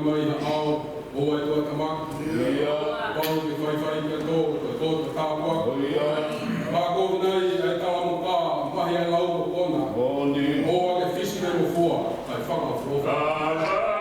mai na au o e to tamak ia pau ke fai ke to tawa pa ko nei ai ta mo pa mai ai lau ona o ke fisi mo fua ai fa ma fua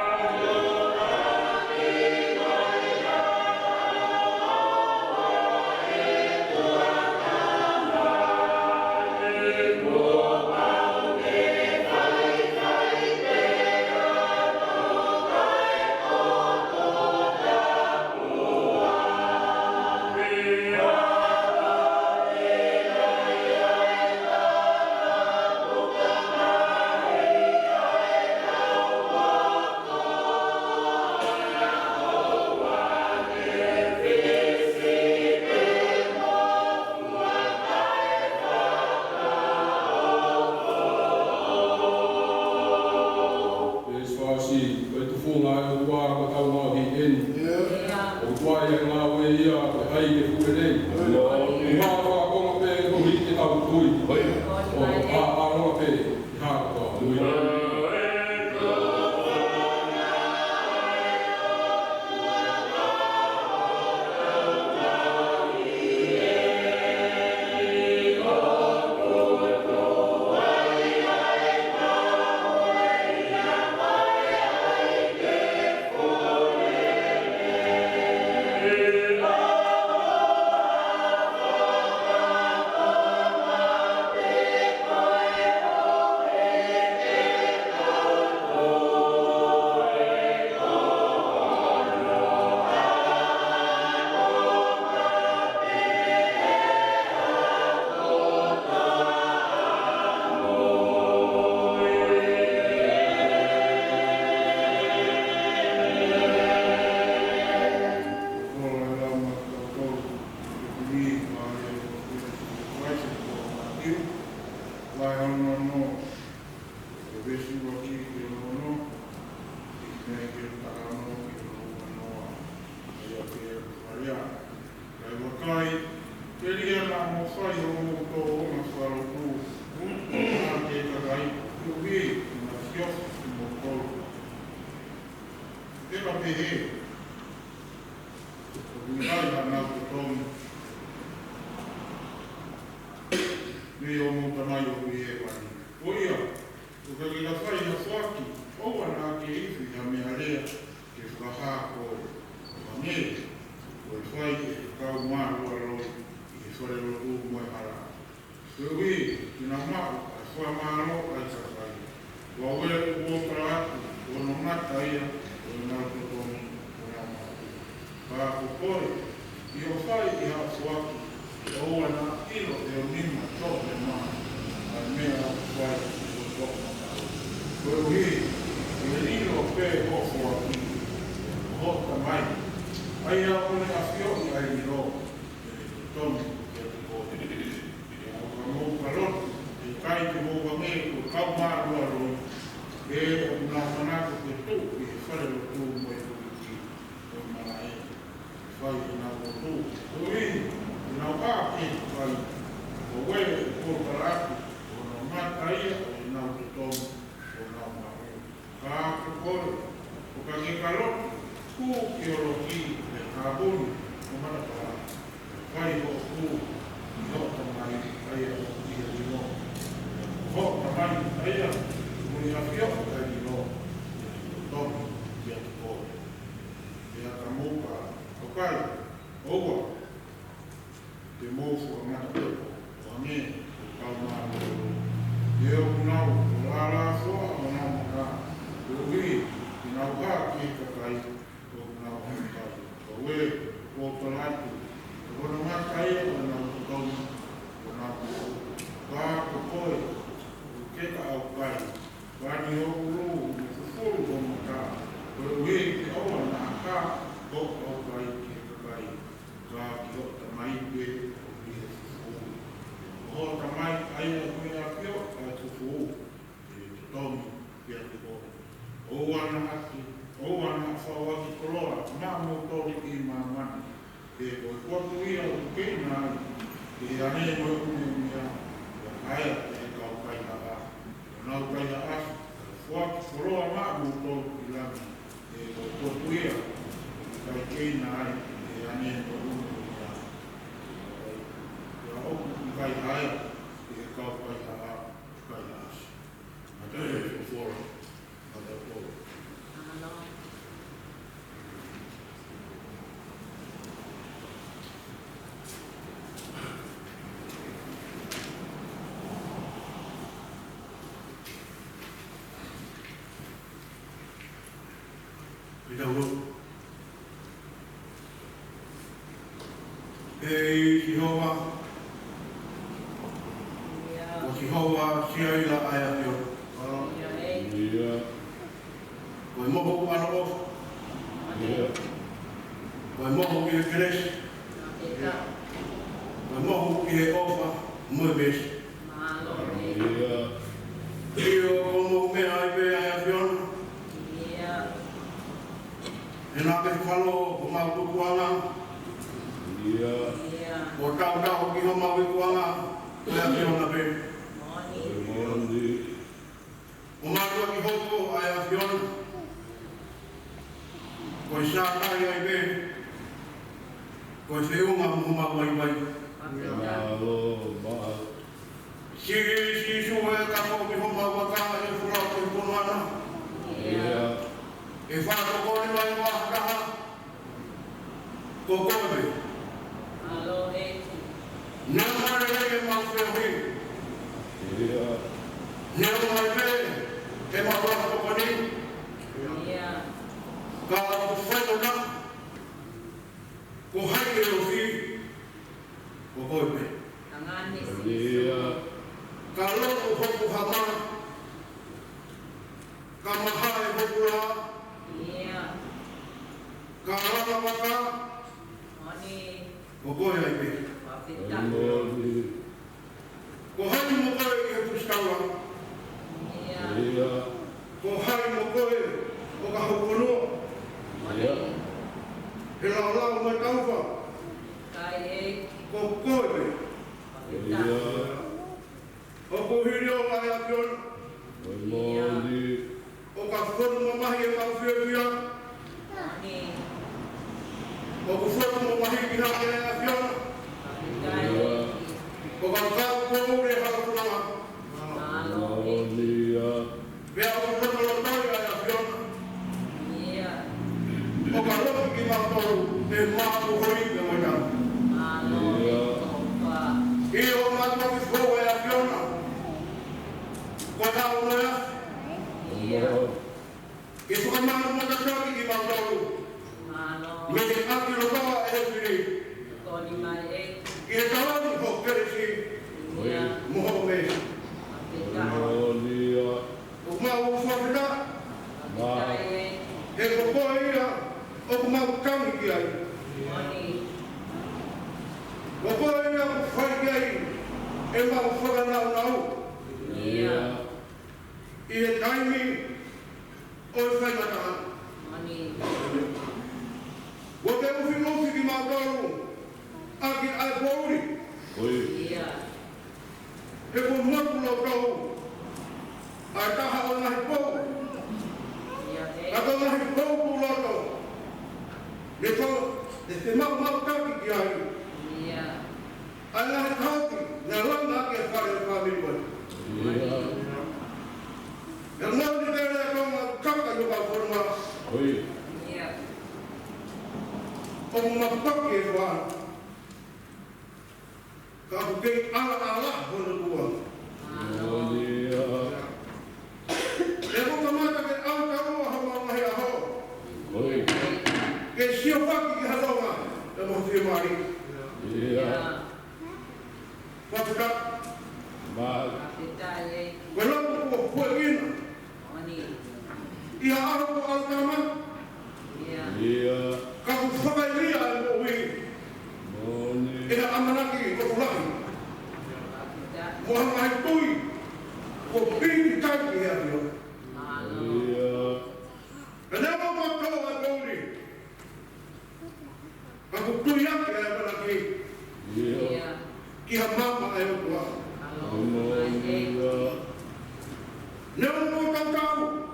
Never know about God.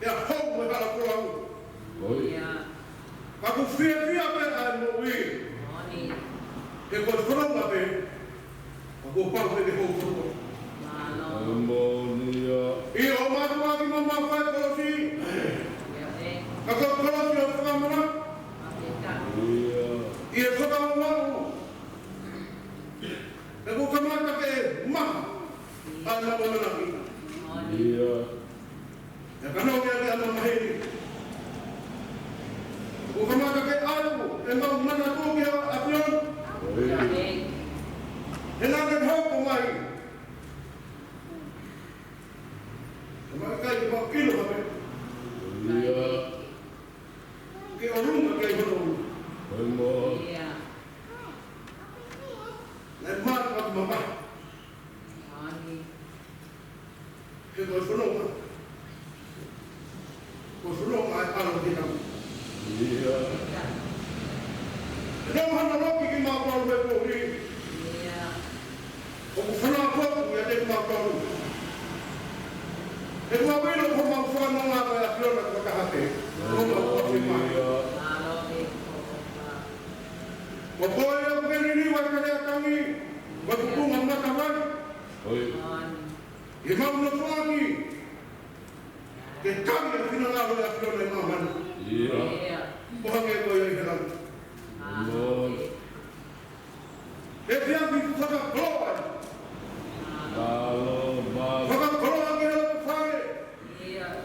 Yeah, hope without a Kalau dia ada mahiri, bukan maka ke aku, emang mana tu dia apion, enak kau pemai, maka kita kilo apa? Ke orang maka kita orang, lepas apa mama, kita suruh. Kusulong ay alam kita. Dalam hal lagi kita mahu berpuri. Kusulong apa yang kita mahu. Itu apa yang kita mahu faham apa yang kita nak katakan. Pokoknya yang begini wajah kami berhubung dengan kawan. Imam Nafani. Kita yang final lalu yang kita lemahan. Bukan yang kau yang hilang. Jadi yang kita keluar. Kita keluar kita berfaham.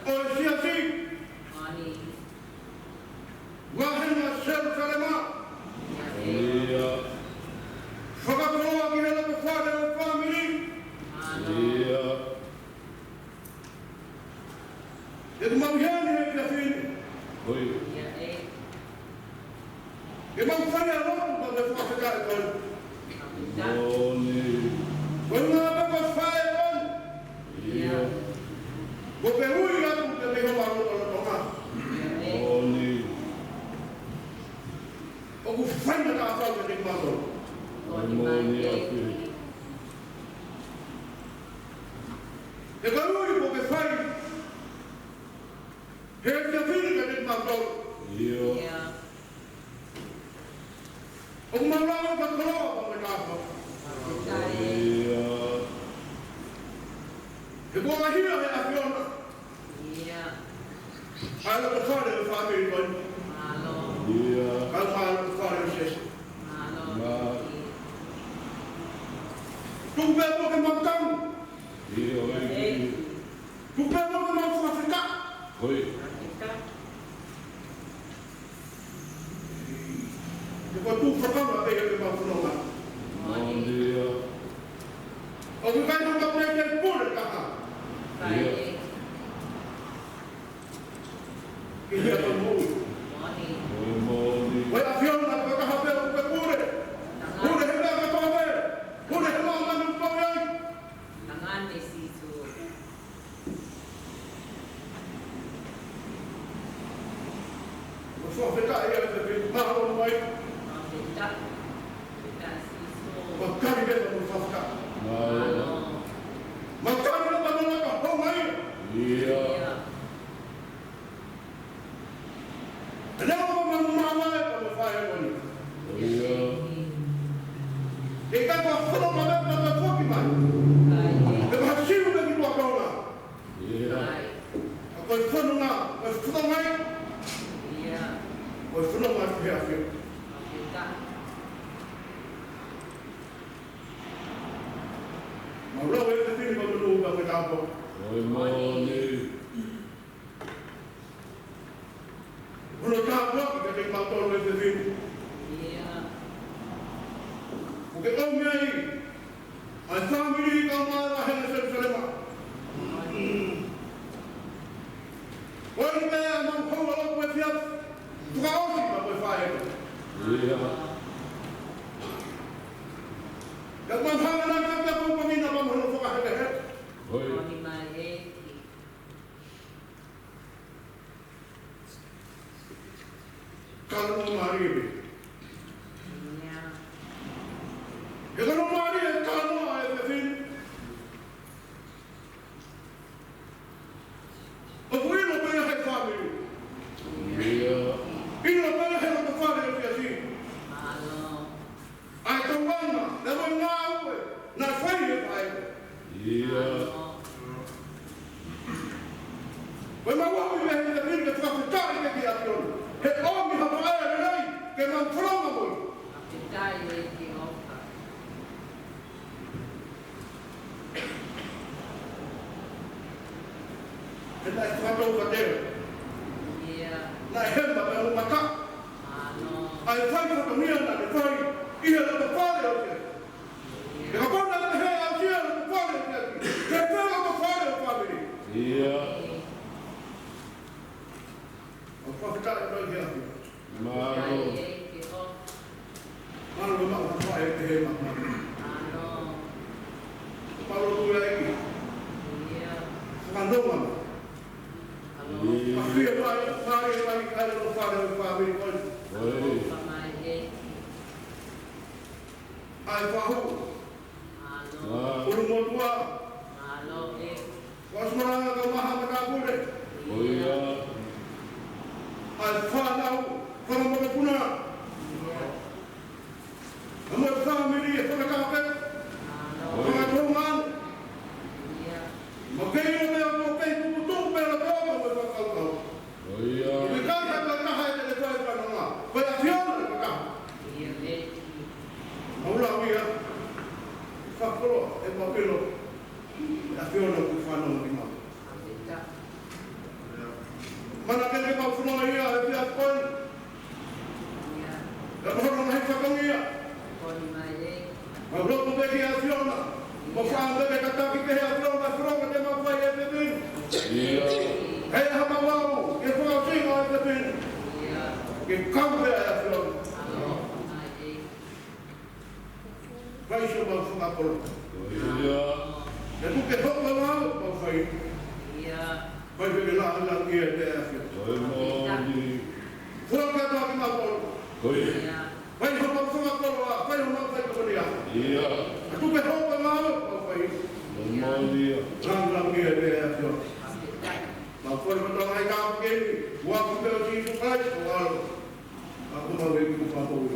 Oh siapa? Wahana sel selama. Kita keluar kita berfaham family. Jadi mahuan yang kita pilih. Memang saya orang pada fasa kan. Kalau apa saya kan. Berperui aku dari orang orang. Aku faham tak apa yang dimaksud. Kalau ibu berfaham. Hei, dia pilih kan itu maksud. Aku malah tak keluar apa. Ibu lahir dari Afion. Kalau besar dari family pun. Kalau besar dari ses. Tunggu apa kemampuan? Tunggu apa kemampuan Afrika? Depois tu pertama ada yang mau pulang. Oh bukan cuma belajar pun kata. Ia tahu. Wah afion nak kata apa bukan pun. Pun hendak kata apa? Pun hendak mana pun. Tangan desisu. Masuk kita ia lebih mahu baik. Makan dia berusaha. Makan dia berusaha. Oh mai. Kenapa mama kalau saya pun? Jika kau perlu mana mana kau gimana? Lepas siapa lagi buat kau lah? Kau perlu nak, kau perlu mai? Kau perlu mai siapa? Allah itu sendiri menunggu bagi kamu. Menurut kamu kita dimakan oleh sendiri. Bukan kamu ni. Asal ini kamu lah yang selama. Orang yang mampu orang bersiap, kau sih tak berfaham. Kalau mana nak kita pun peminat mahu faham kan? Kalau mari ni. Kalau mari kalau ada fin. Apa ini boleh hai family? Ini boleh hai untuk family biasa. Ai tunggu, lepas ngau, nak faham apa? Memang awak boleh hendak ni kita cari lagi apa? Hei, orang ni apa ada lagi? Kemang pulang apa? Ela é sua brincadeira. Na renda para o macaco. Aí vai para a família, vai. E ela não fala, eu acabo de ver a tia, não fala, eu pego a fala, família. O profeta vai ver aqui. Mano, não vai ter mano. Paulo tu lagi. Mandou mano. A filha vai cara no família hoje. Ai, Pahu. Puro motua. Wasmana ka maha makapule. Ai, Pahu. Para makapuna. Amor família, para kapet. Para tuman. Makai na makai putu pela boca para kau. Bukan kata hai te toi para nga. Para fiona ka. Maulah dia. Fakro e papelo. A fiona ku fano ni ma. Mana ke ke pa funo ia e pia kon. Da bono mai fakongia. Mau lo be dia fiona. Mo fa be kata ki ke fiona fiona te ma fa e te bin. Hey ha ma wau, ke fa singa e te bin. Ke kambe a fiona. Vai chamar o Fumacolo. É porque todo mundo vai fazer. Vai ver lá na guia dessa. Fora que tá aqui na bola. Vai chamar o Fumacolo lá, vai chamar o Fumacolo lá. É tu que rouba lá, vai fazer. Lá na guia dessa. Mas fora que tá mais caro que ele, o ato pelo que faz, claro. Alguma vez que o Fumacolo.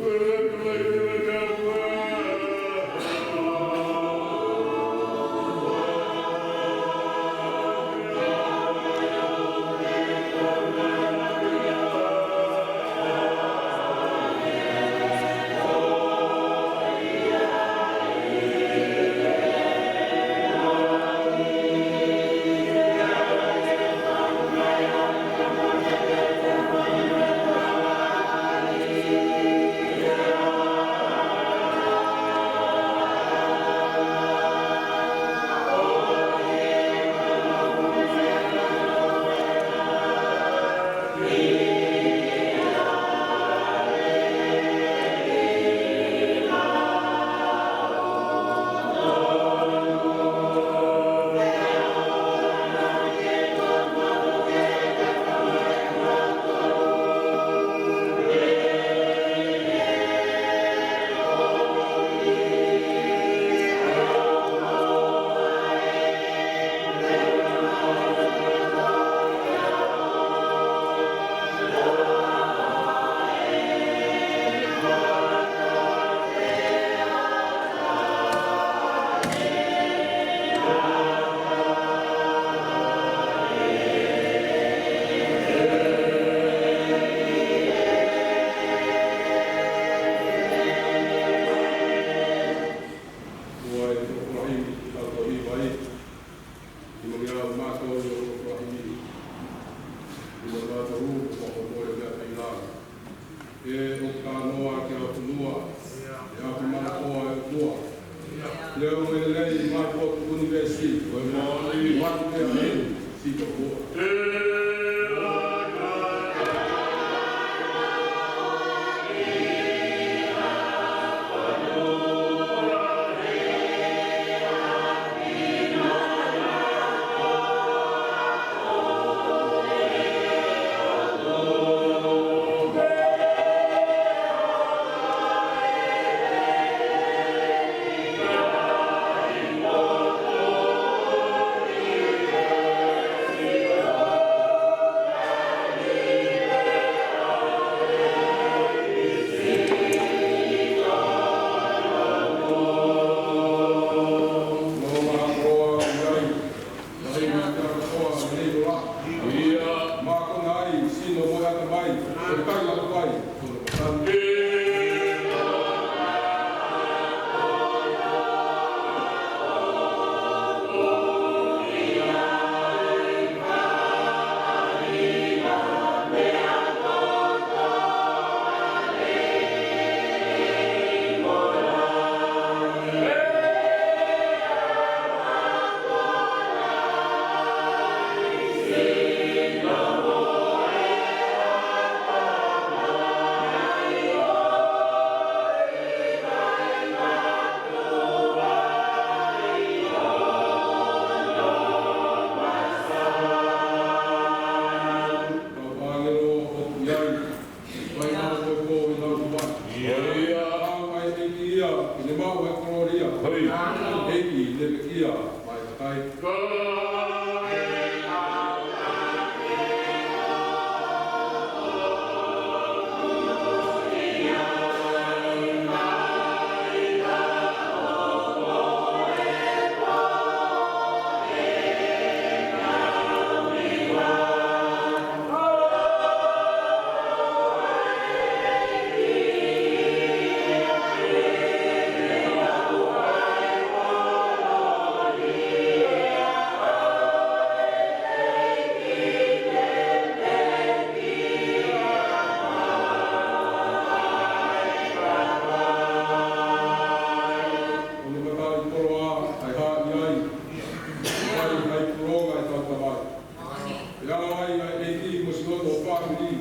ai e ti mo si o family.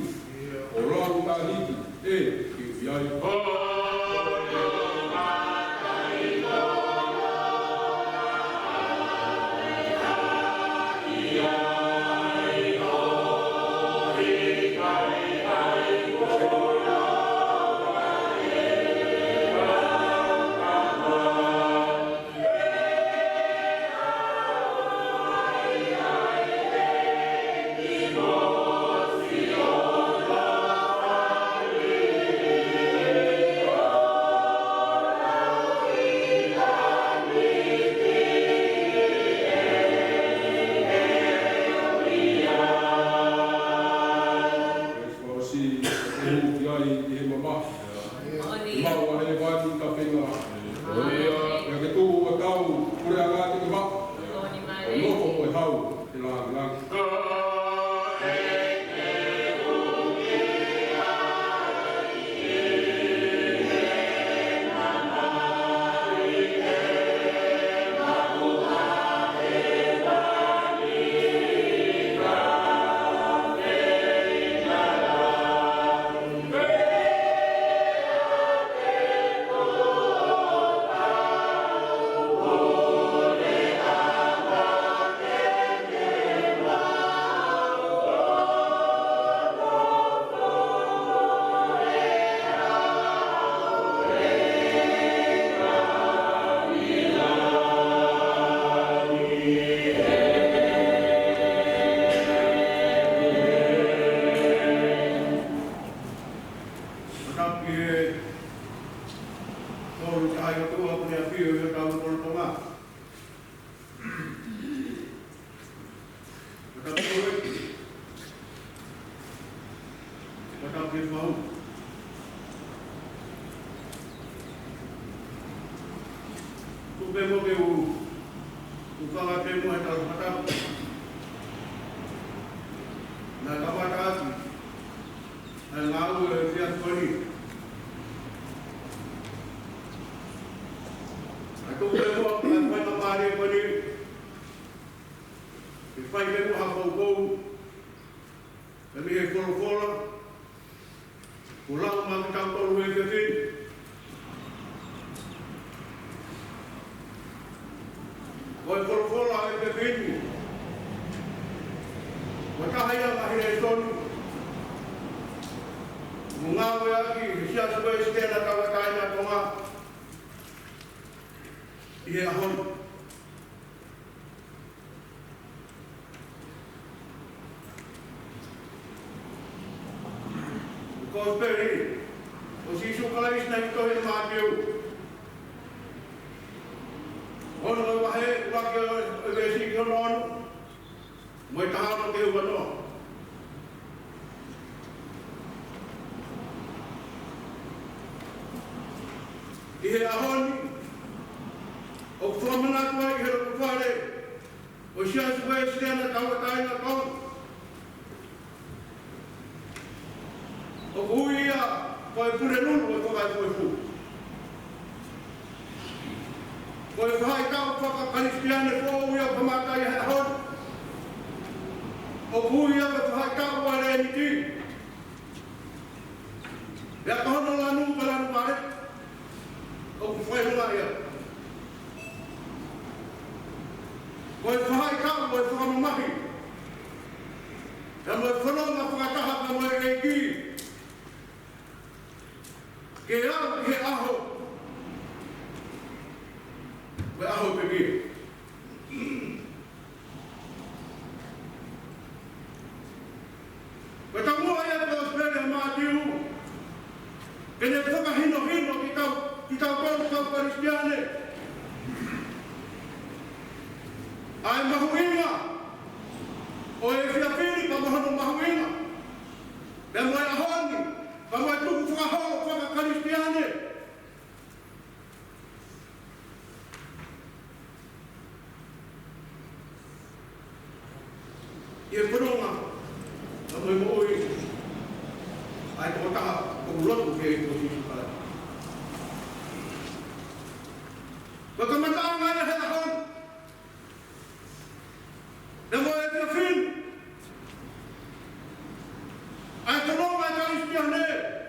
O lo ta ni e ki ai.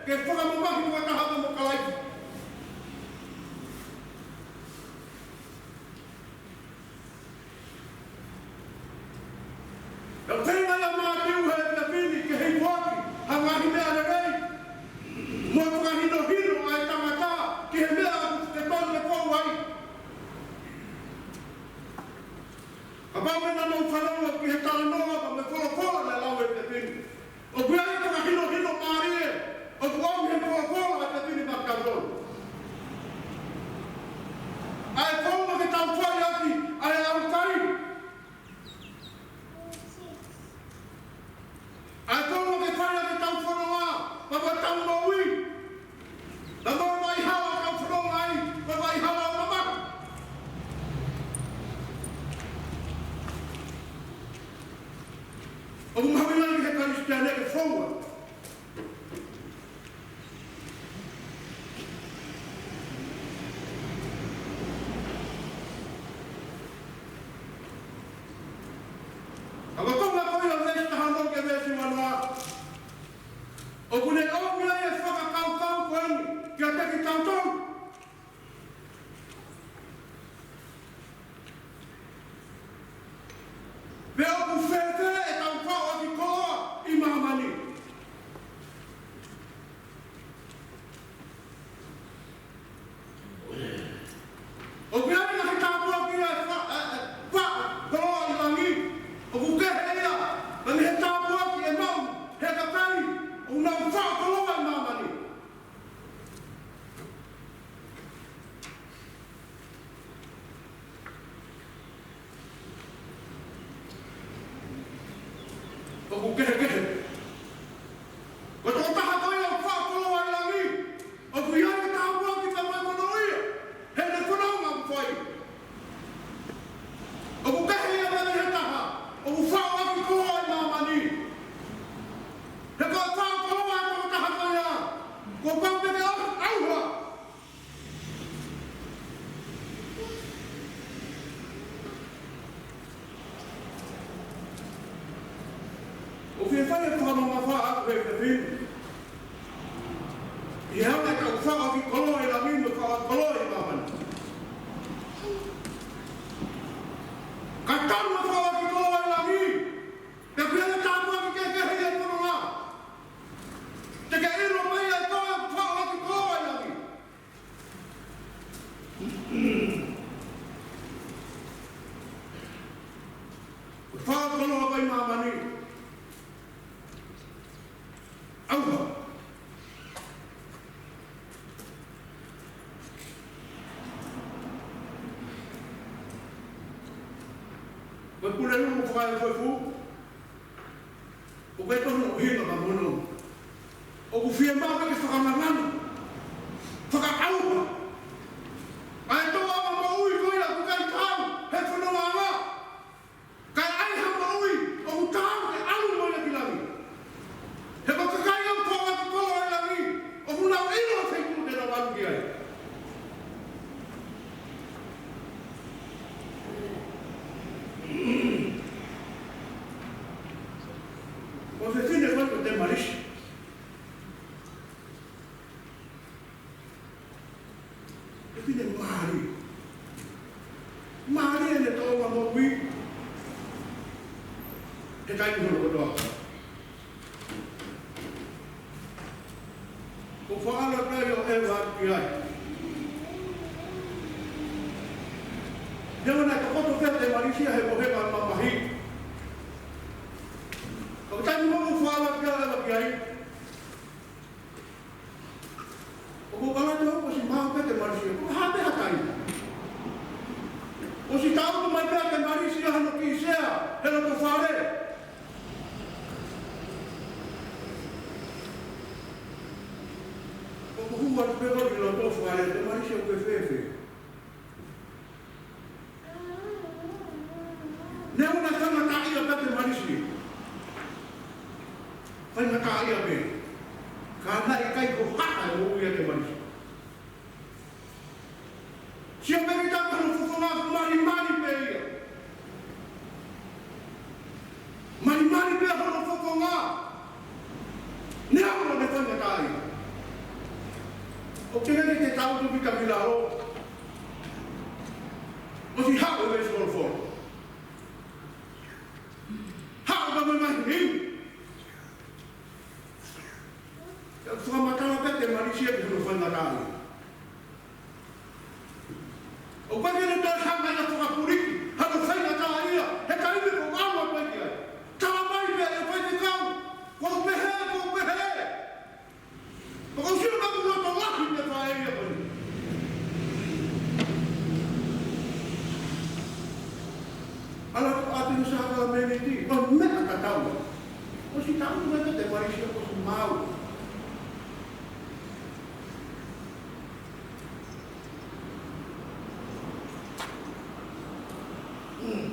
ke whakamahi kua tahaka mo kalaiki. Nau tēnā ia mātiu he te whini ke hei waki, hangahi mea le rei. Mo whakahino hino ai tangata ki he mea aku te tonu le kou ai. Ka pāmena nau whanonga ki he tānoa pa me wholokola le lau e te whini. O kuia i whakahino hino mārie, o kuau he wholokola e te whini makatonu. Ai whaunga ke tau whai aki, ai au kai. Ai kono ke whaia ke tau whanonga, pa wa tau maui. Na mo mai hawa tau whanonga ai, pa mai hawa o mamaku. O kumhawinani ke karistia ke whaua. Ako tonga koe o vesi tahano ke vesi wanua. O kune o mea e whakakau koeni ki a teki tautau. Pea o ku whete e tau whao aki koa i mahamani. O pea ni naki tāpua ki a koa i langi. O ku kehea, nani he tāpua ki e mau, he kakai, o nau whakaloa i mahamani. O ku kehe. O tō taha koe o whakaloa i langi. O ku iai ke tāpua ki te mai monoia. He ne whanaunga ku whai. O ku kehea nani he taha. O ku whao aki koa i mahamani. He koe whakaloa i tō taha koe a. Ko paupene auha. O whia whai e whanonga wha aku e te whinu. I hauna ka u whao aki koloa i la minu ka o koloa i mahamani. Ka tanu e whao aki koloa i la minu. Te whia e tāpua ki ke hei e whanonga. Te ke iro mai e toa ku whao aki koloa i la minu. Ku whao koloa kai mahamani. Auha. Koe pule numu whakai koe fu. O koe tono o hina ka mono. O ku whia maka ke whakamanganu. Whakaupa. Ai toa ama maui koe a ku kai tau. He whanonga anga. Kai ai ha maui. O ku tau ke alu moia ki langi. He whakakai au toa ki koa i langi. O ku nau ino a whaiku te na wanu ki ai. O te whine koe ko te marisi. Te whine maari. Maari e ne toa mo ui. Te kai ni hono kotoa. Ko whaala kai o e wā ki ai. Neu nei ka koto whea te marisia he mohega mamahi. Ko tai mo mo whaala ki ai ki ai. O ko kala te hoko si maho pe te marisia. Ko hape hakai. O si tau ko mai pea te marisia hano ki sea. Helo to whare. O ko hua te pego ki lo to whare. Te marisia ko e whewhe. Neu na tanga tai a pete marisi. Whai na tai a pe. Ka nai kai ko hata e ui a te marisi. Sia peri tanga no fufonga mari pe ia. Mari pe hono fufonga. Neu na ne whai na tai. Malaysia ke no fai narai. O kwa kene tō hanga ia whakapuriki, hano fai narai ia, he kaime ko awa pai kia. Tawa mai pia e fai te kau, ko pehe. Ko sino ka kua tō lahi te whae ia pai. Ala ko ati sa ka mene ti, o mea ka tau. O si tau tu meta te Malaysia ko si mau.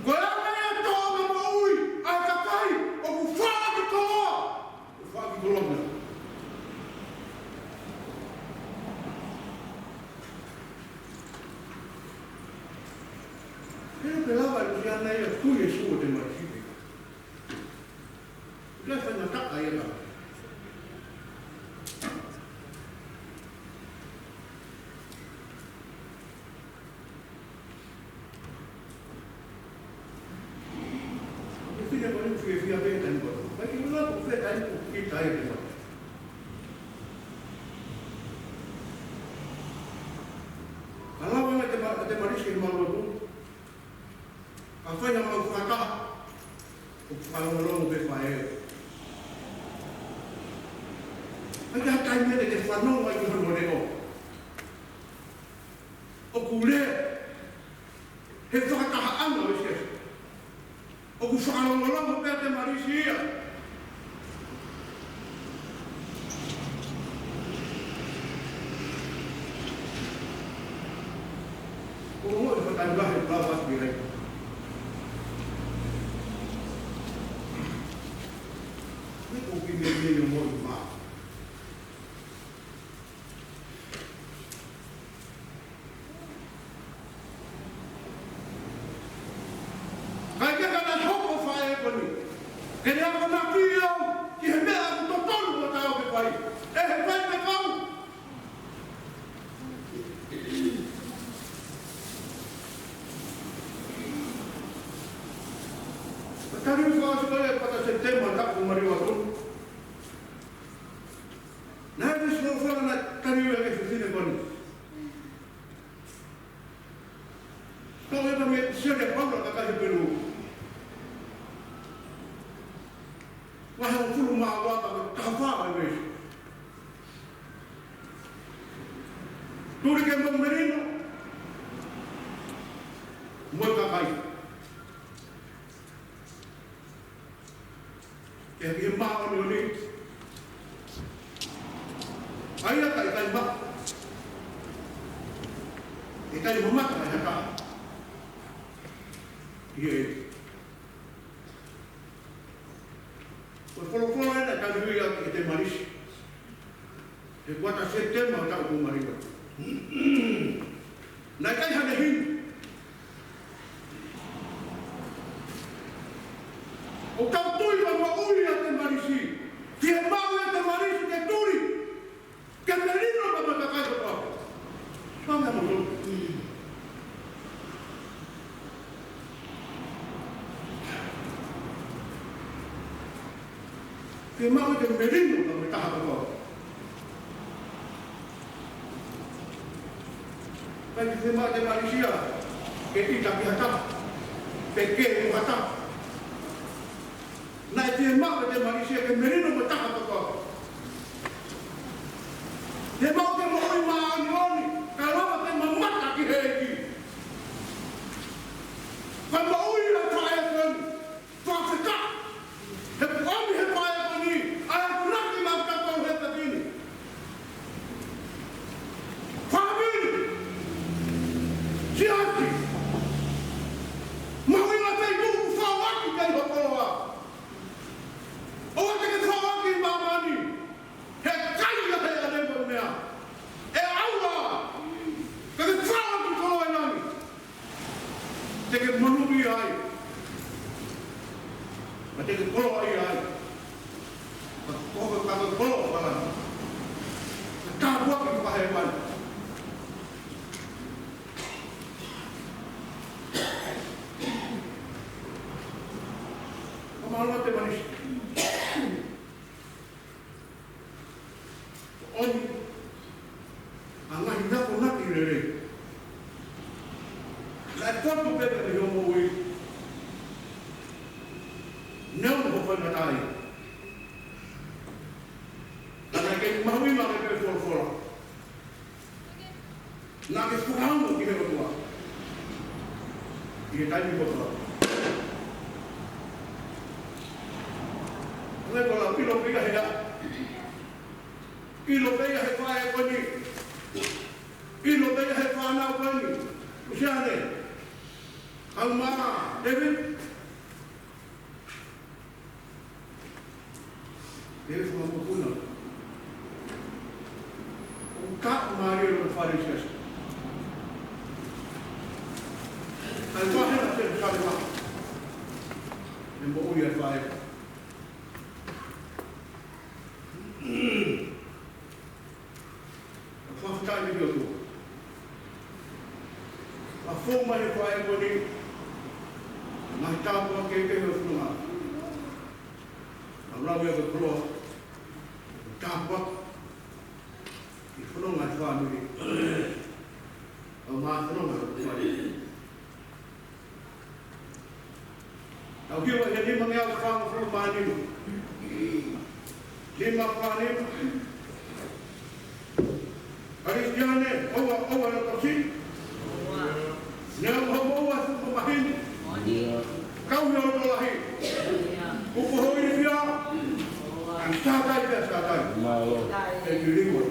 Ko e mea tō na maui, a ka kai, o ku whaa ki tōa. O whaa ki tōa. Pero pelava el día de ayer, tú y eso te marchiste. Ya está en la taca ahí acá. Yo estoy de acuerdo que fui a ver el tango. Hay que ir a la profeta ahí, porque está ahí. Alaban a te marisque el malo. Apa yang mau kata, kalau orang berfaham, ada kaitannya dengan fano lagi bermodel. Okule, itu kata apa sih? Oku kalau orang berfaham Malaysia. Orang itu tangga berapa bilik? Ini yang mau dimaaf. Kaya kana hoko fae koni. Kaya ako nakiyo, kihemea ako totoo mo tao ke pai. Pai ke kau. Tadi ko sekali pada September tak kumariwa tu. Nada se fala na tariwa que se tiene con. Todo esto me sigue Pablo acá de Perú. Wahai fulu mawa ta kafa ai. Turi que mon merino. Muka kai. Que mau ni. Ayah tak ikan bak, ikan lemak tak ada. Iya. Kalau ada kan dia kita maris.Ekuat September tak aku maris. Nak kan ada hin. Okam tu yang mau uliat marisi. Dia mau yang marisi ke turi. Camerino para matar o pau. Vamos a morir. Que mau camerino para matar o pau. Bagi semua di Malaysia, kita biasa, pekerja biasa. Naik semua di Malaysia camerino matar o pau. Dia mau ke mau mangoni, kalau apa memat lagi lagi. Kalau mau ia tayarkan, fakta. Kami hepayah ini, ayat nak dimaafkan kau hebat ini. Family, siapa? Mau ingat itu fawak kita bawa. Orang kita fawak di mana ni? Hekai ya ada bermea. Allah, kita fawak di kalau ini. Jadi menubi ay. Macam kalau ay. Kau kalau balan. Tak buat kepaheman. Kemaluan manis. Na ke whakaunga ki he rotua. I he taimi kotoa. Ngai kola pilo pika hea. Ilo peka he whae e koni. Ilo peka he whanau koni. Usiane. Au maa, David. David whamapukuna. Ka maari o wharesia. Ai wahena te kare wā. E mo ui e whae. A whawhikai me ki o tua. A whoma he whae koni. Nai tāpua ke ke heo whunga. A rawe o te koroa. Tāpua. I whunga i whanuri. Au maa whunga o te whae. Au hiwa he lima ngea o whanga whuru mānimu. Lima whanemu. Aristiane, oua na tosi. Nea uha oua supa mahini. Kau hea o tolahi. Upo hoi ni whia. Ang sātai pia sātai. E ki ringo.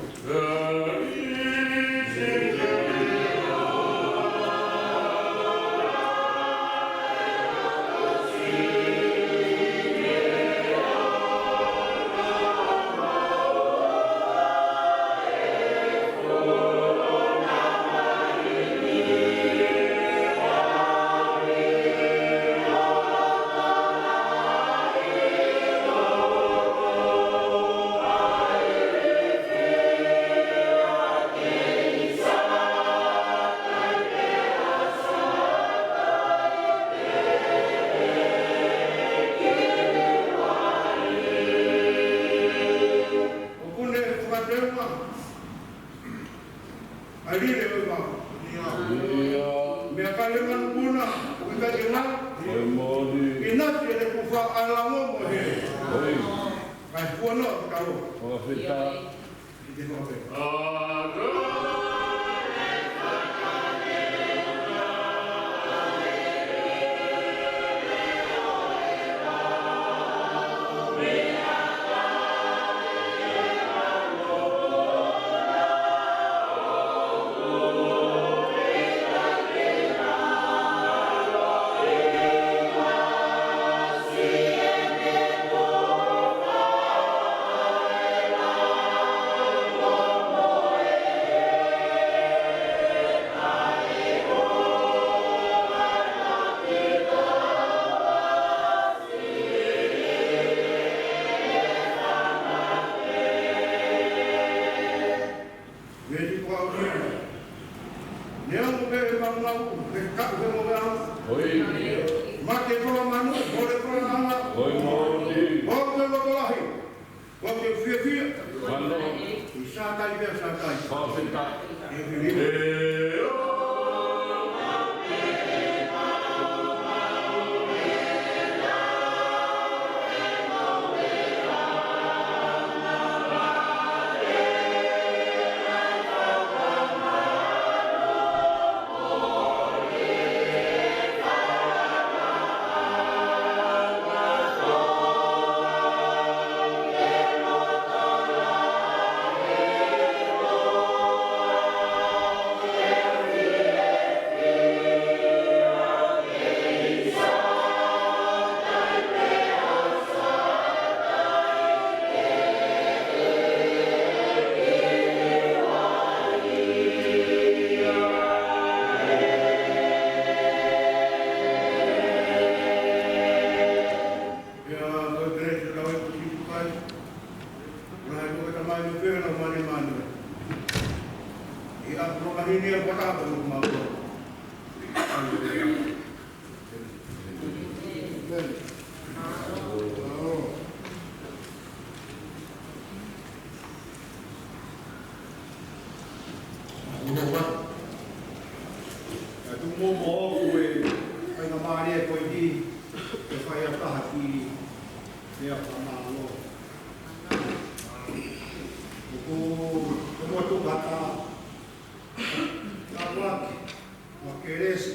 keresi,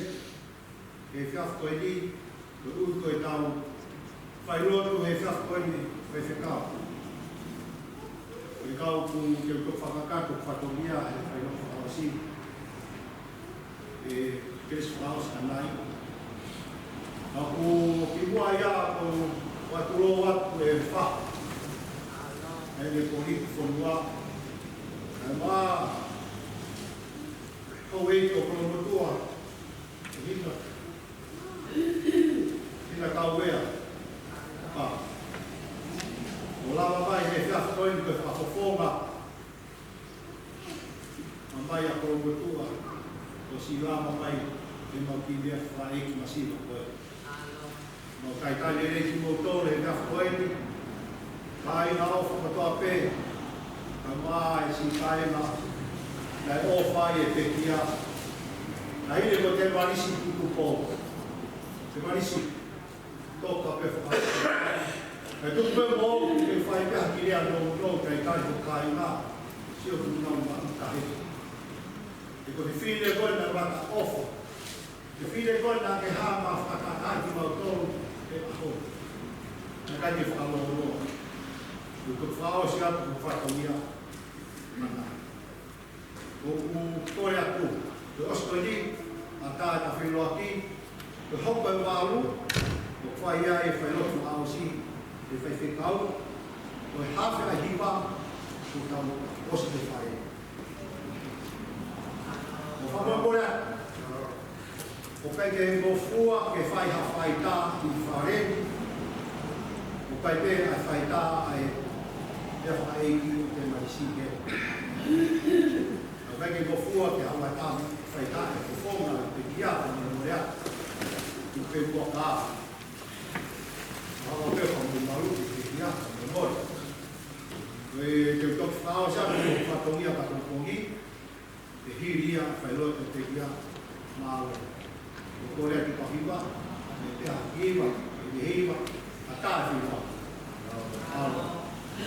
e whiafko e ni, ko uko e tau, whai roto e whiafko e ni, whai whikau. E kau ku ke uko whakakato, whatomia, e whai roto whakawasi, e keresi whakaos kanai. Aku ki mua ia ko watulo atu e wha, e le politi whanua, e mā, kau e ko promotua, hina kau ea, o lava mai he whiafkoini koe whakofonga, a mai a promotua, o si lava mai e mauki mea whaeki masiva koe. Mau kai tani e reiki motore e whiafkoini, kai na ofa katoa pē, ka maa e si kaena, lai ofai e pekia, na hile ko te marisi kuku pō, te marisi toka pe whakatau. E tuku pe mō, te whai pēha ki rea no kai tani ko kaena, sio tu nau matu kahe. E ko te whine koe na rata ofa, te whine koe na ke hama whakatai ki mautoru e aho. Na kai te whakaloroa. E ko whao si atu ko whakamia mana. O kore aku, te ostoni, a tāta whenua ki, te hopa e wālu, o whai ia e whai lotu aosi, e whai whekau, o e hawhi a hiwa, o tau osi te whai. O whakua kore aku, o kai ke mo fua ke whai ha whai tā i whareni, o kai pe a whai tā ai e whai ki o te marisi ke. O kai ke mo fua ke hawa tā whai tā e te whonga te kia o ni morea, i pe kua kā. Hawa pe whangu maru te kia o ni morea. E te utok whao sa ko whatongia katongi, te hiria whai lote te kia mālo. O kore ki pahiwa, e te hakiwa, e te heiwa, a tāwhiwa. Alo. Oh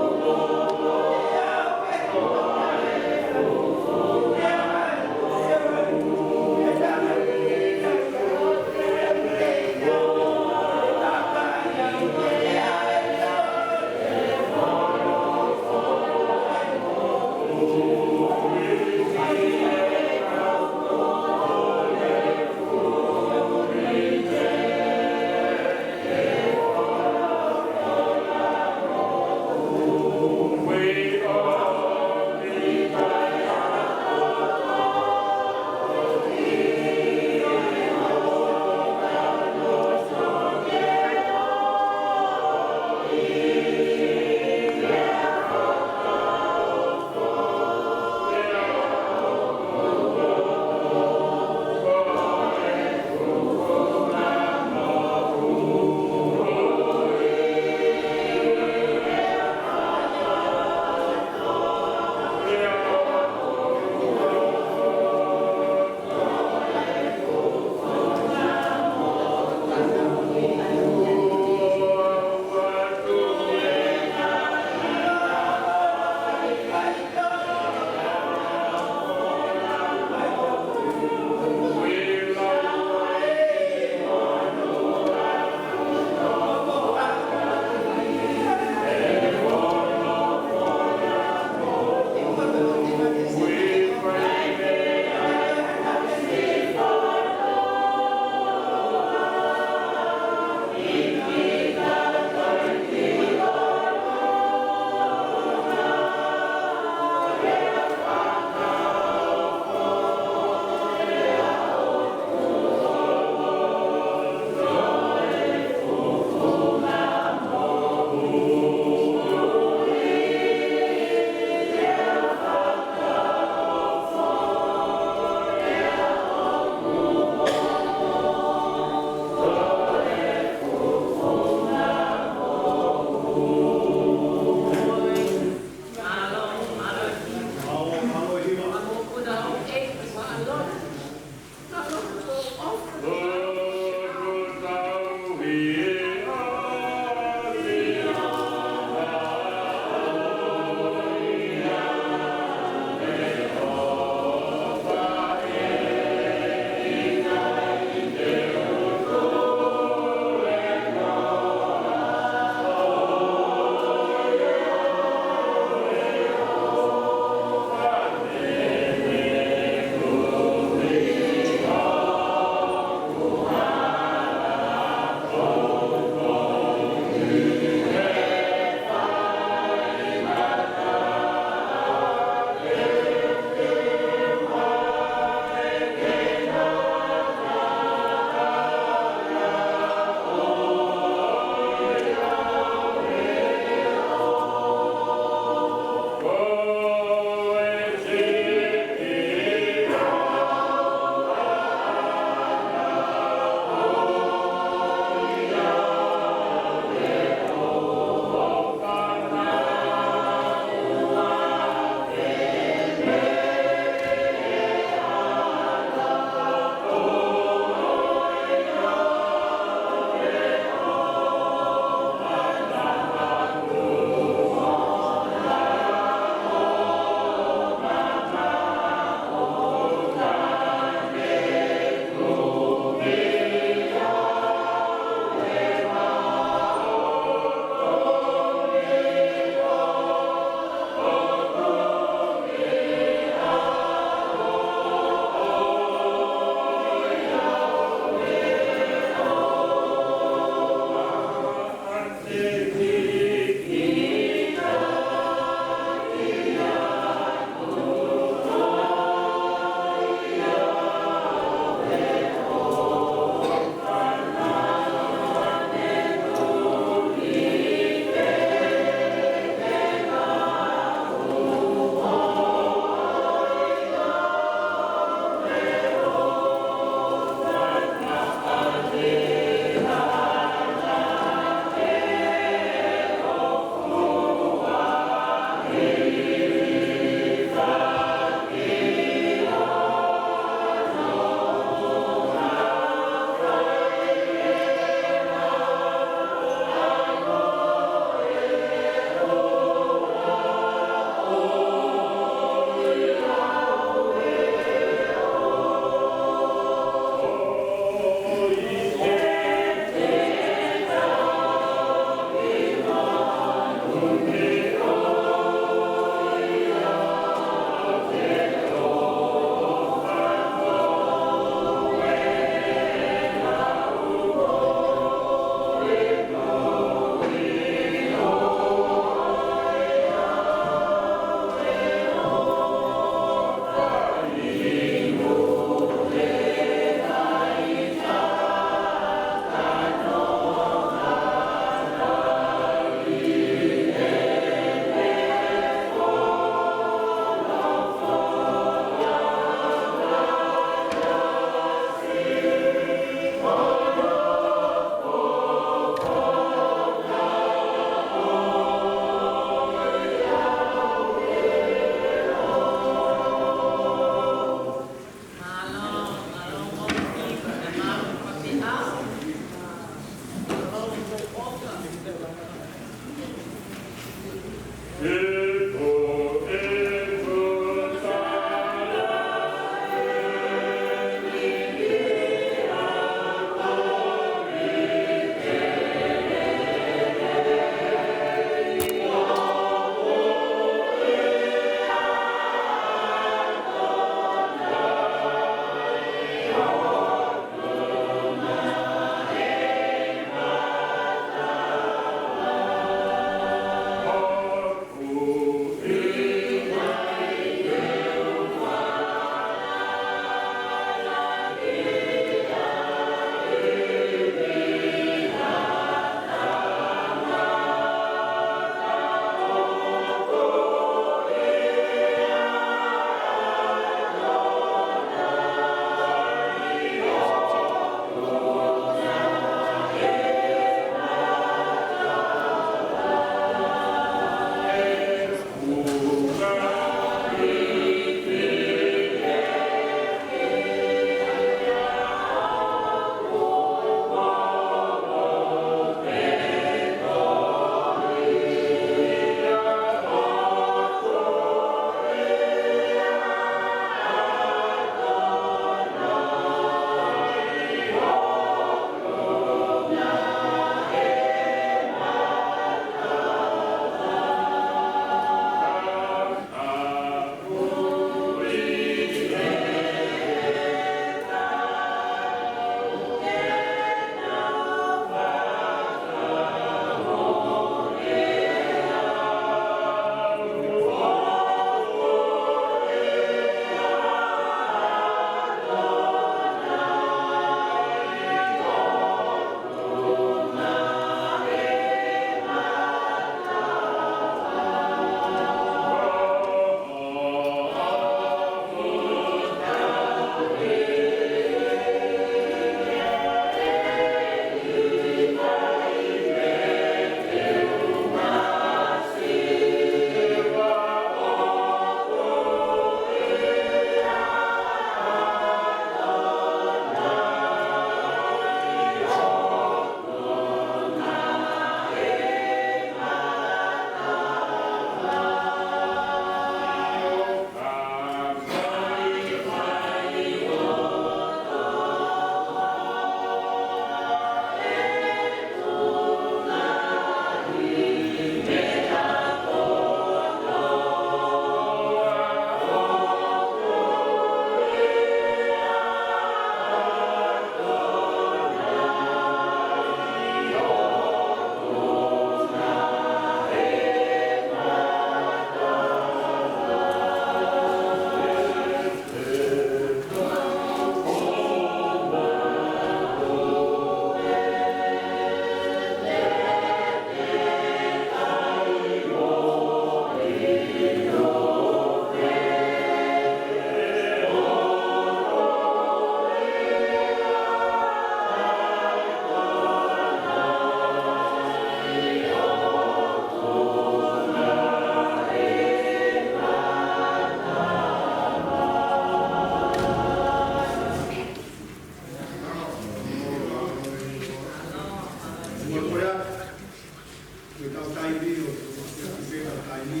tau taimi o te taimi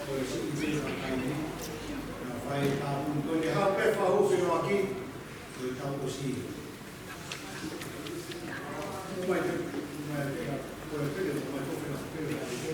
o e si taimi na whai tāpun to ni hao pe whahuwhi no aki o e tau o si o mai te o e pere o mai toke na pere a te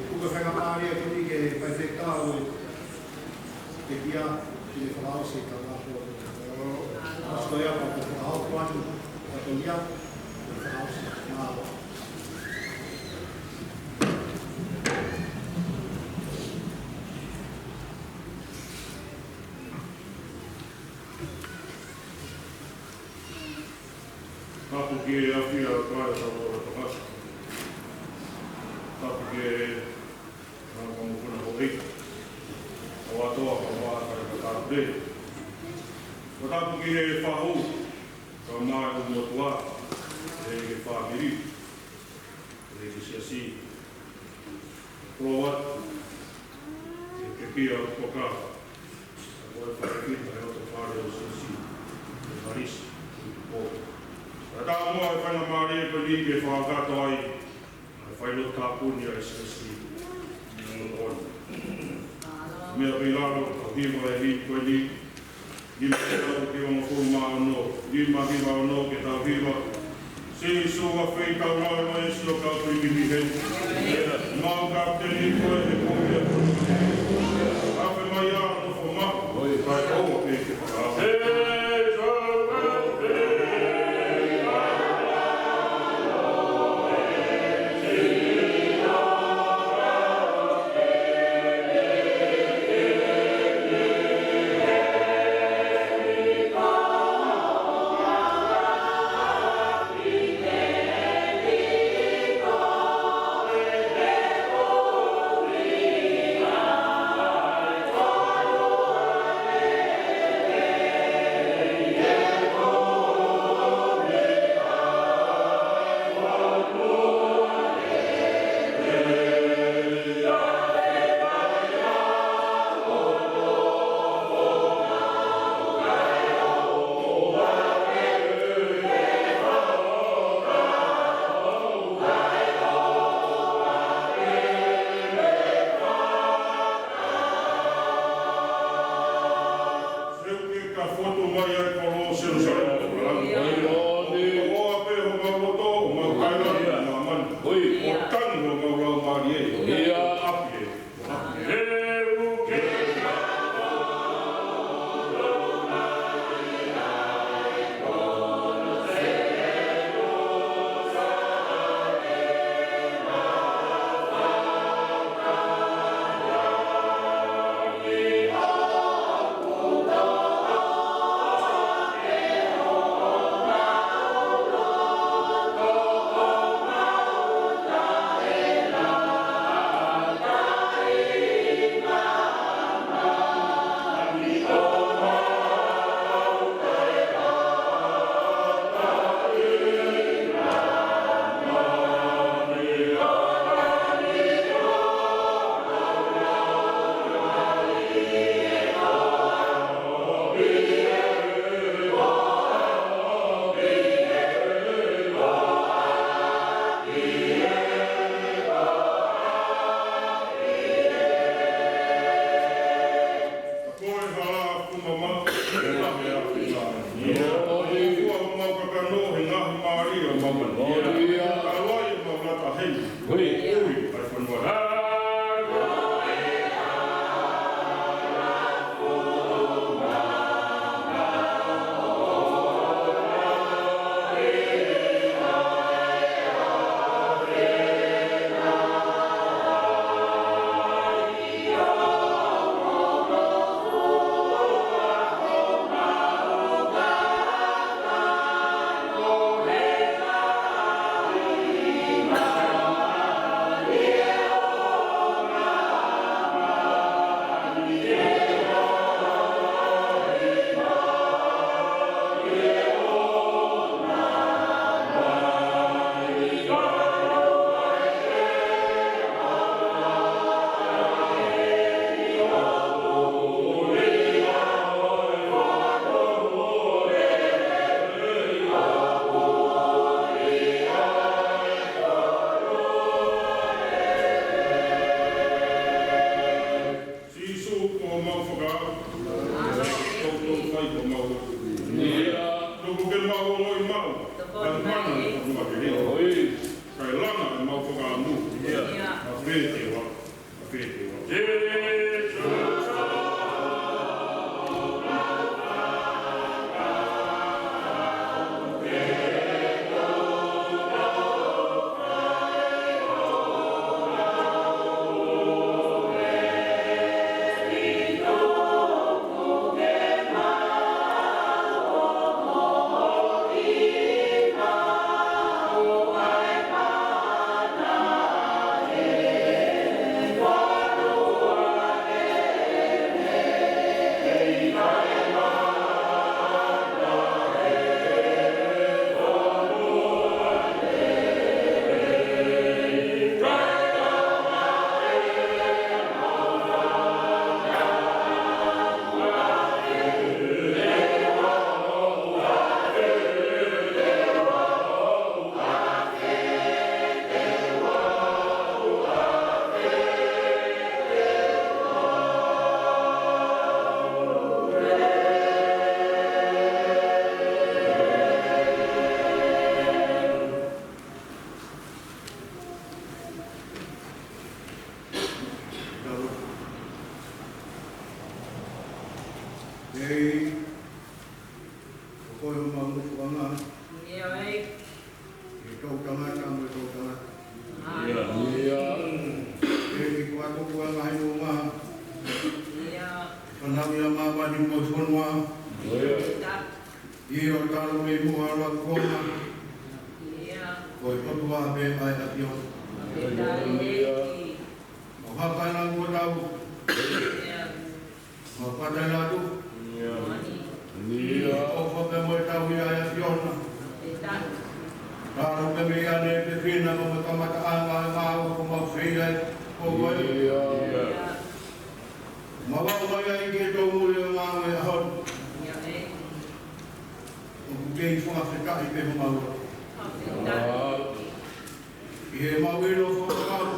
kuka whainga pārea kuni ke pai whetau te kia ki le whakao se ka wāko. Asko ea pa te whakao kuatu ka to ia le whakao se ka wāko. Tapu ki e awhia kāia sa ora tamasa. Tapu ki e nākamukuna ho rei. O atoa ka wākara ka tāpu rei. Ka tapu ki e whahou, ka māi o motua, e ke whāmiri, e ke siasi. Proa atu, e ke kia o poka, a koe whakakita e oto whare o siasi, e marisi, i te pō. Tā mua e whainga māre e pa nike e whakakato ai, e whainot tāpuni a SSC. Mea pei laro, ka hima e hi koe ni, hima e tau ke onga furu maa no, hima no ke tau hima. Se soa whei tau rau no e sio kau tui ki hei. Mau kapteni koe e kōpia. Awhi mai a no fo maku, kai koa pe ke whakakato. Ei, koe huma muku anga, Ia ei. e tautanga e tamu e tautanga. Ia. E kua kuku anga hai munga, Ia. panami a maa wani mo sonwa, Ta. i o talo me mua roa kona, Ia. koe patua me ai a pio. Ia. O hapa na ngua tau, Ia. o patai latu, Mani. o whape mo e tau i ai a pio na. Ta. Taro me me ane te whina mo me kamata anga e māu ko mau whina o koe. Ia. Mawau mai ai ke tau mure o māu e ahon, Ia ei. o kukei whunga whekai pe ho mau. Ta. I he mau ino whakakau,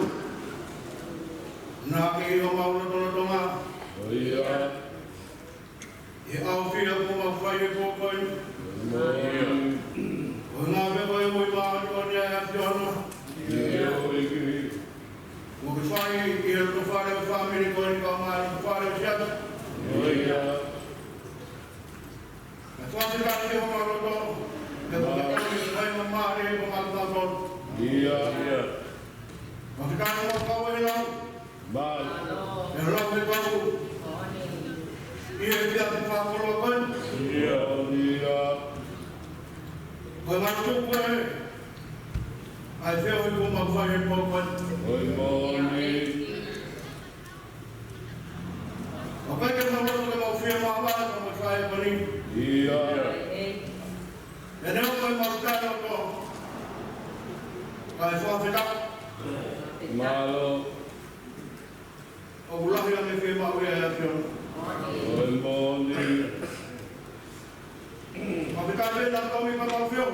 nā ke i o mau na tona tonga, i au whina ko mau whai e ko koe. O ngā me koe mui māu o nia e ati ana, o ke whai i he to whare o whamiri koe ni kau mai o whare o siata. Ka tuase kare te ho mau na tona, e ko te kau i whai ma maare e ko mau na tona. O te kare mo kau e lau, Alo. e lau e kau, Oni. i e pia te whakoro koe. Koe mai tuku e, ai whio i ko mau whai e ko koe. Ia ei. O kai ke mau roto ke mau whia maa wā, ko mau whai e koni. Ia ei. E neo koe mau kai o ko, kai whawhita, o ulahi a me whia mau ea e a whio. Whawhita e na tomi pa mau whio,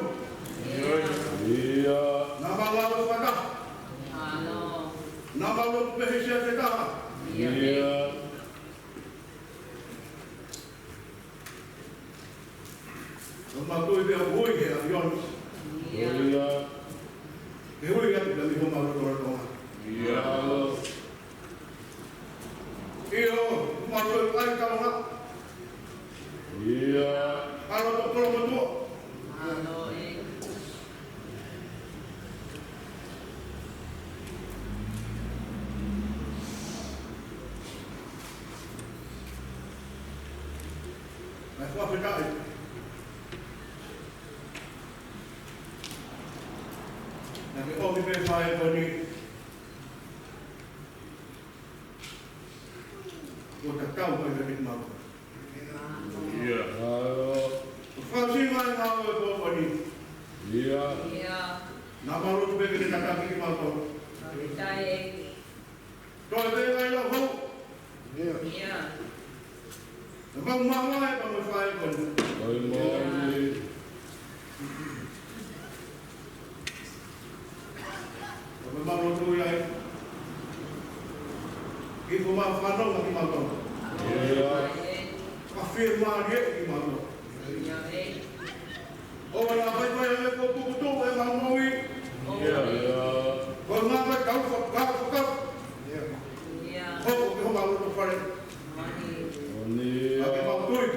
nā mau lalo whaka, Alo. nā mau lopu pehe sia te taha. Ia ei. O mau tui pia hui he a whio, Ia. e hui atu ka mi ho mau roto a tonga. Iyo, mau tui ai kaunga, alo to kolo matua. Alo ei. Ai whawhita e. Nā ke omi pe whae koni, o ta tau koe me mit mau. Whawhima e mau e ko koni, Ia. nā mau rotu pe kene tataki ki mau tō. Ia ei. Toi pe ngai lau hou, Ia. na mau mawa e pa mo whae koni. O me mau rotu i ai, ki ko mau whanau ki mau tō. Ia ei. Whawhirma rie ki mau tō. Ia ei. O wala pai pai e ko pukutu e mau maui, Ia. ko ngā pai kau whakau, whare. Mani. Ake mautui.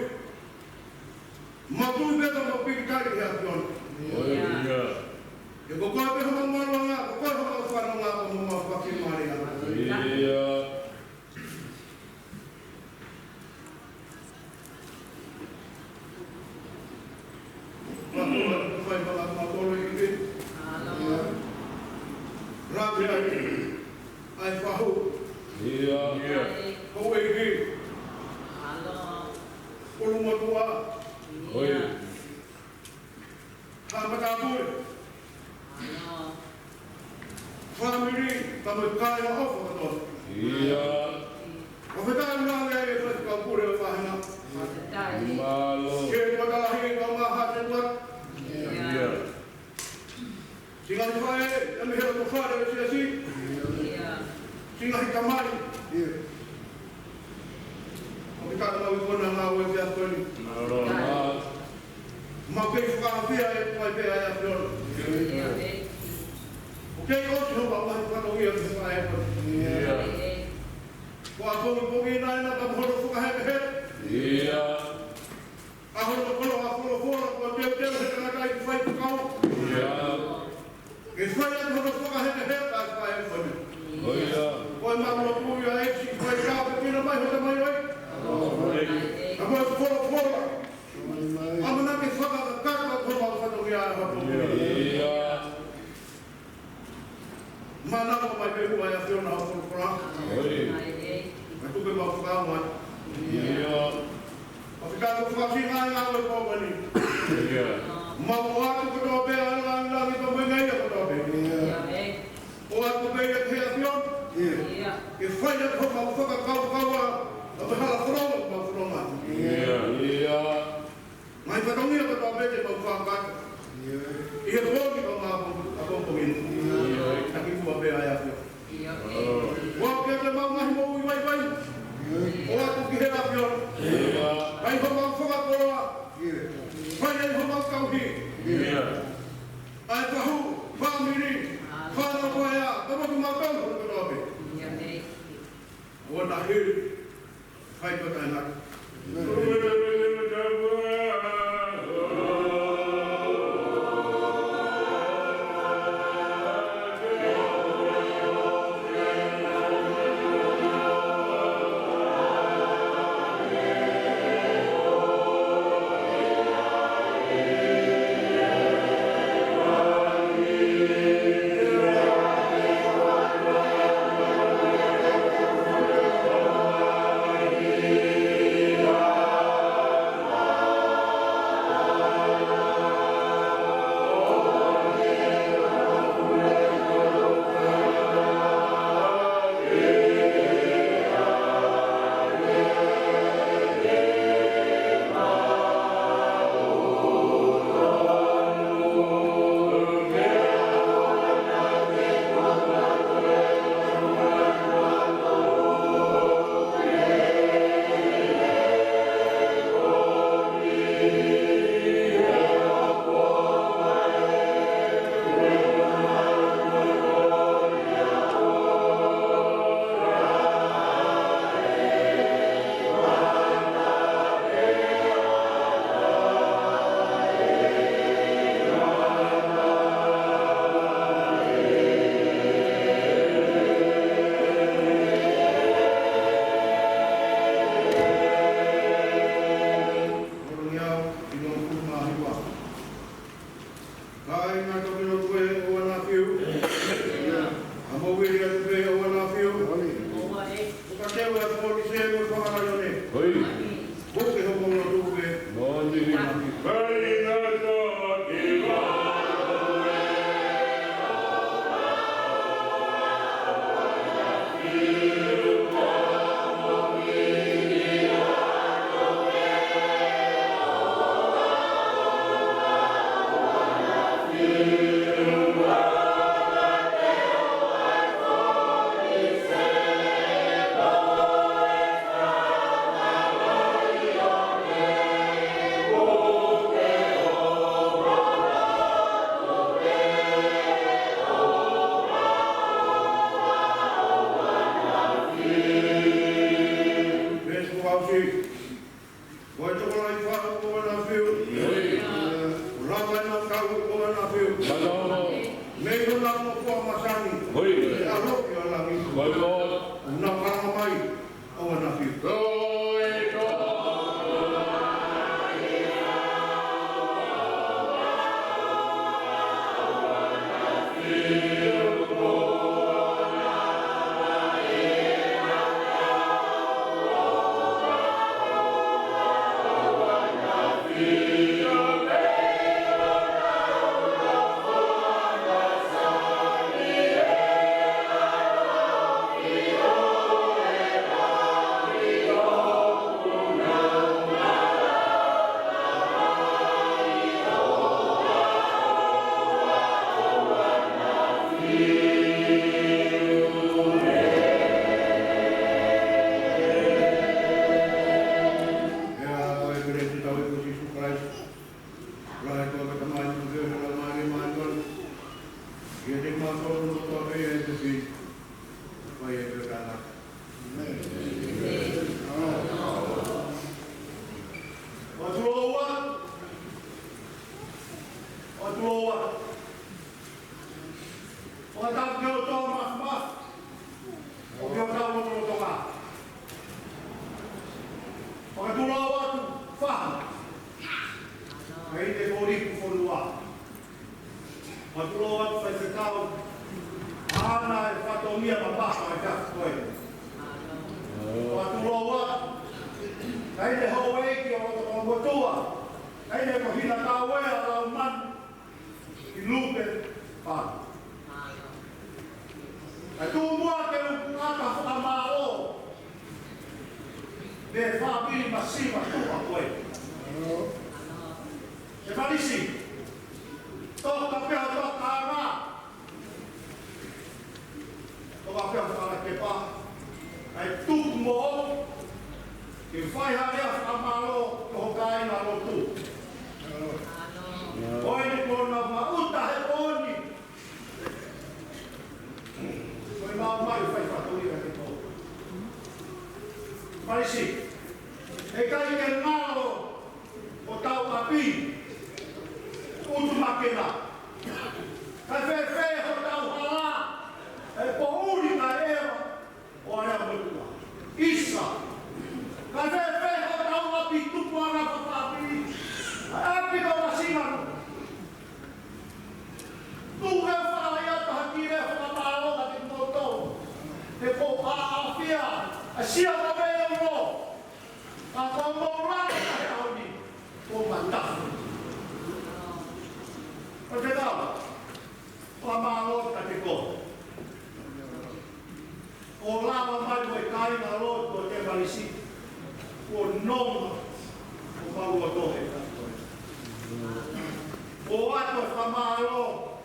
Mautui beta mo pikitari hea pion. E ko koe peho mangwaro ngā, ko koe hama whana ngā ko mo mawhaki maari ngā. Matua, whai mga matolo i ki. Rāpi ai whahu. Hau e ki. Ulu matua. Hāpatapuri. Whamiri, tamu kāi o ofu katoa. O whetai ngā ngā e whai ka pure o whahina. Ke whakalahi ka ngā hāte tuat. Singa ni whae, e mi hera to whare o si asi. Singa hi tamari. O whetai ngā wikona ngā ue te atoni. Ma kei whakahawhia e whai pēa e apiona. Kei osi hopa wahi whakawhia te whae e koni. Ko a pongi nai na ka mhoro whakahepe he. A horo kolo a kolo fora ko a teo he kana kai ki whai tukau. Ke whai ati horo whakahepe he ka whae e koni. Ko e mamuro pui a eksi whai kao ke kina mai hota mai oi. A koe kolo fora. Amana ke whakakaka koma whakawhia e hopo. Mana ko mai pe mai a fiona o fora. Mai tu ke mau ka mai. O ka ko fa si ngai ngā o ko bani. Mau o atu ko to pe ala ala ni to me ngai ko to pe. O atu pe e te a fiona. E fai e ko mau ka ka ka wa. O te hala fora o fora. Mai pa tongi ko to pe te mau fa ka. I he tōki ko ngā pōpō minu. Taki kua pēa e awhia. Wā kia te mau ngahi mō ui wai wai. O atu ki he awhia. Ai ho mau whakakoroa. Pai ei ho mau kauhi. Ai tahu, whamiri, whāna whaia. Tama ku mau kauhi ko tōpe. O na hiri. Pai patai naka. Vai e pekana. Otuloa. Otan keo Thomas mas. Okeo tawo toka. Otuloa fa. Aí te kori kufonua. Otuloa fa se tau. Ana e fatomia mapaka e ka koe. Otuloa. Aí te howe ki o motua. Aí te ko hina tawe ala man. Lupe pa. A tu mua ke ata whakamao. Me whapiri masiva tua koe. Se marisi. Toka pēha toka ara. Toka pēha whara ke pa. Ai tuku mo. Ke whaiharea whakamao koho kaina rotu. Oi ni kona mauta he poni. Oi mai fai faturi ke to. Marisi. E kai ke ngalo o tau api. Utu makena. Kai fe o tau hala. E po uri ka eva. O area motua. Isa. Kai fe o tau api tupu ana papapi. Api ka masimano. Tuhe whara iata hakire whakamaro ka te moto. Te po a-awhia. A sia ka mea uro. Ka komorana ka he auni. O matafu. O te tau. Whamaro ka te ko. O lava mai koe kaina roto te marisi. O nonga. O maua tohe. O ato whamaro.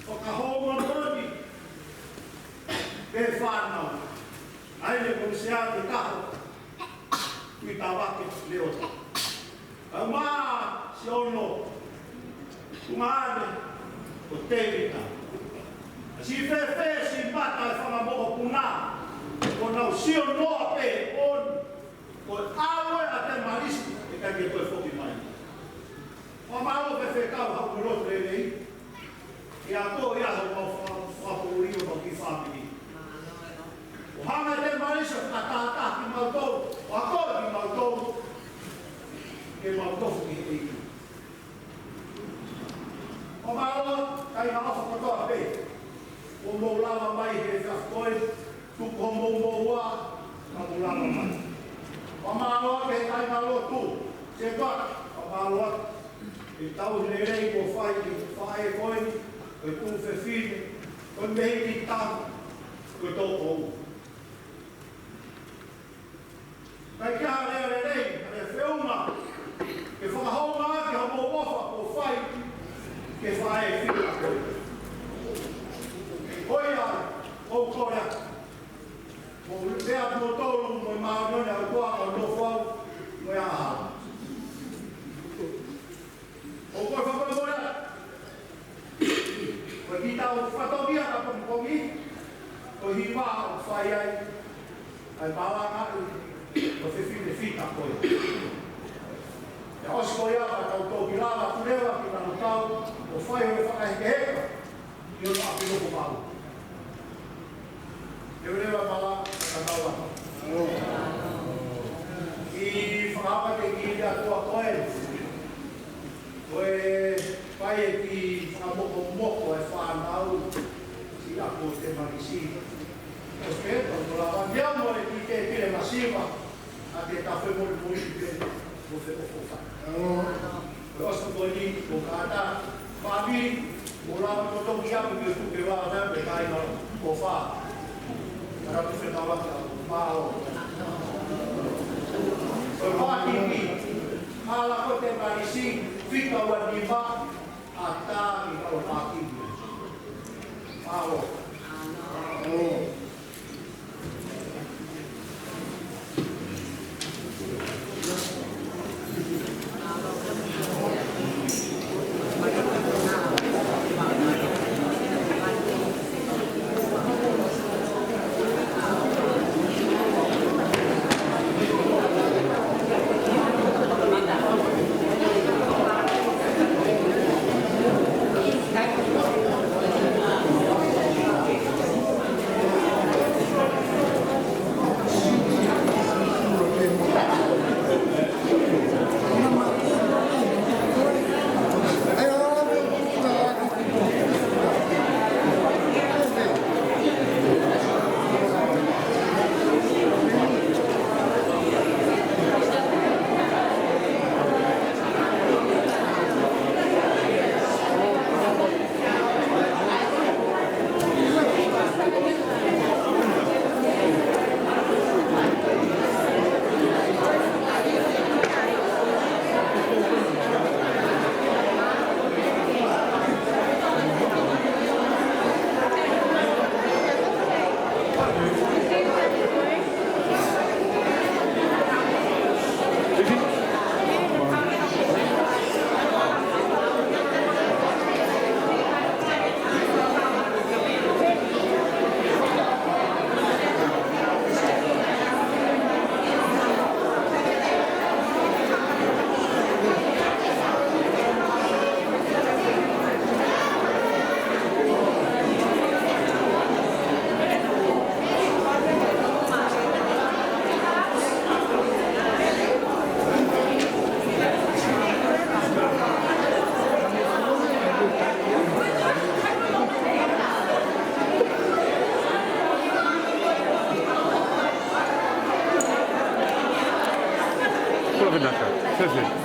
O ka honga moni. E whanau. Aile kong sea te taho. Kui tawake leo. A maa si ono. Kumane. O tevita. Si fefe si mata e whangamoko puna. O nau si ono pe on. O awe a te marisi. E kai ke koe whoki mai. O mao fefe kau hau kurotu e nei. E a tō ia hau whapuri o ki whapiri. O hanga te marisa whakatata ki mautou. O a kōra ki mautou. Ke mautou ki te iku. O mao, kai nga ofa katoa pe. O mou lava mai he whakoi. Tuku ho mou ua. Ka mou lava mai. O mao, ke kai nga lotu. Se kwa, o mao, e tau ne rei ko whai ki whae koe. Koe tū whewhine, koe mehi ki tāku, koe tō kou. Kai kia rea rei, rea whiunga, ke whakahaunga ake ha mō ofa ko whai, ke whae whina koe. Hoi ai, o korea, mō rea tō tōru mō maanone au kua au no whau, mō ia hau. O koe whakamorea, ko ki tau whatomia ka pongpongi, ko hiwa o whai ai, ai pawanga o whiwhine whita koe. E osi koe apa tau tōki lava kurewa ki tanu tau, o whai hoi whakaheke heka, i o api loko mau. E urewa pala, ka tau apa. I whakapa te ki ida tua koe, koe pai e ki whakamoko e whanau si ako te marisi. O speta, o la vandiamo e ki te pire masiva a te tawhe mori mori te o te ofofa. O osta koe ni, o kāta, whaami, o la totoki apu ki o tuke wā nāme kai ma o whā. Kara tu whenā waka, māo. O whāki ki, hala ko te marisi, whika wa ni ma, a tāki kau pāki. Māo. Proszę, Nasia. Przeżyj.